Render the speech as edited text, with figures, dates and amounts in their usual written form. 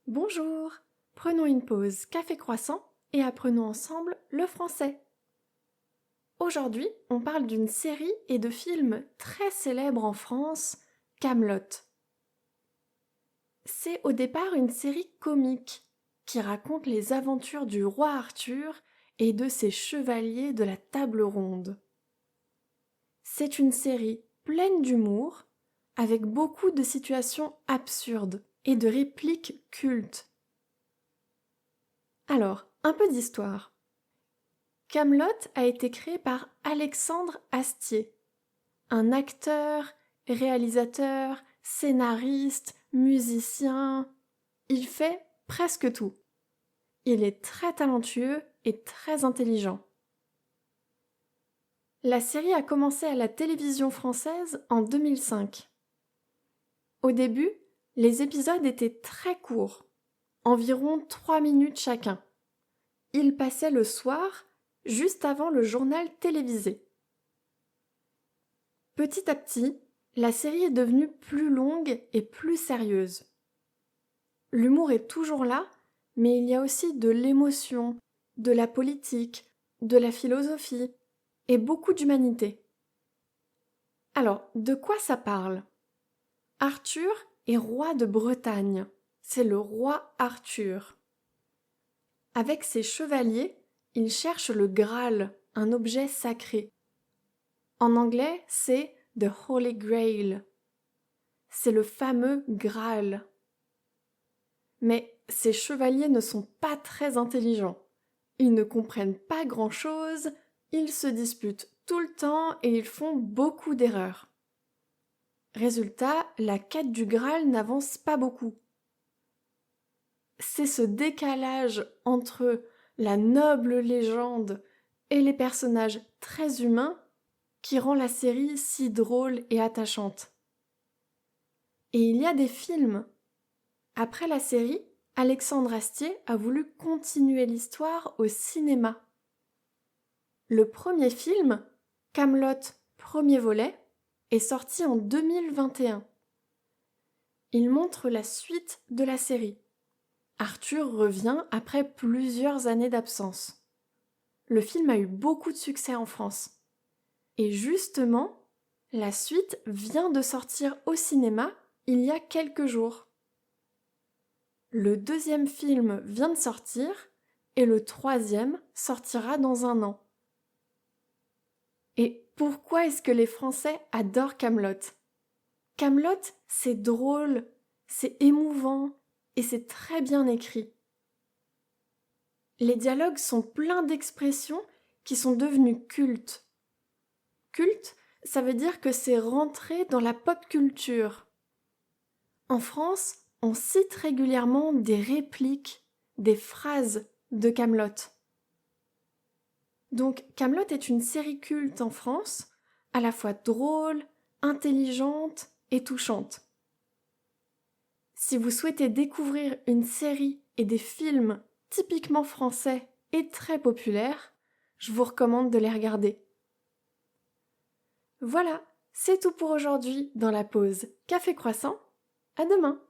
Bonjour! Prenons une pause café croissant et apprenons ensemble le français. Aujourd'hui, on parle d'une série et de films très célèbres en France, Kaamelott. C'est au départ une série comique qui raconte les aventures du roi Arthur et de ses chevaliers de la table ronde. C'est une série pleine d'humour, avec beaucoup de situations absurdes et de répliques cultes. Alors, un peu d'histoire. Kaamelott a été créé par Alexandre Astier, un acteur, réalisateur, scénariste, musicien. Il fait presque tout. Il est très talentueux et très intelligent. La série a commencé à la télévision française en 2005. Au début, les épisodes étaient très courts, environ 3 minutes chacun. Ils passaient le soir, juste avant le journal télévisé. Petit à petit, la série est devenue plus longue et plus sérieuse. L'humour est toujours là, mais il y a aussi de l'émotion, de la politique, de la philosophie et beaucoup d'humanité. Alors, de quoi ça parle? Arthur est roi de Bretagne. C'est le roi Arthur. Avec ses chevaliers, il cherche le Graal, un objet sacré. En anglais, c'est The Holy Grail. C'est le fameux Graal. Mais ces chevaliers ne sont pas très intelligents. Ils ne comprennent pas grand-chose, ils se disputent tout le temps et ils font beaucoup d'erreurs. Résultat, la quête du Graal n'avance pas beaucoup. C'est ce décalage entre la noble légende et les personnages très humains qui rend la série si drôle et attachante. Et il y a des films. Après la série, Alexandre Astier a voulu continuer l'histoire au cinéma. Le premier film, Kaamelott, premier volet, est sorti en 2021. Il montre la suite de la série. Arthur revient après plusieurs années d'absence. Le film a eu beaucoup de succès en France. Et justement, la suite vient de sortir au cinéma il y a quelques jours. Le deuxième film vient de sortir et le troisième sortira dans un an. Et pourquoi est-ce que les Français adorent Kaamelott? Kaamelott, c'est drôle, c'est émouvant et c'est très bien écrit. Les dialogues sont pleins d'expressions qui sont devenues cultes. Culte, ça veut dire que c'est rentré dans la pop culture. En France, on cite régulièrement des répliques, des phrases de Kaamelott. Donc Kaamelott est une série culte en France, à la fois drôle, intelligente et touchante. Si vous souhaitez découvrir une série et des films typiquement français et très populaires, je vous recommande de les regarder. Voilà, c'est tout pour aujourd'hui dans la pause Café Croissant. À demain!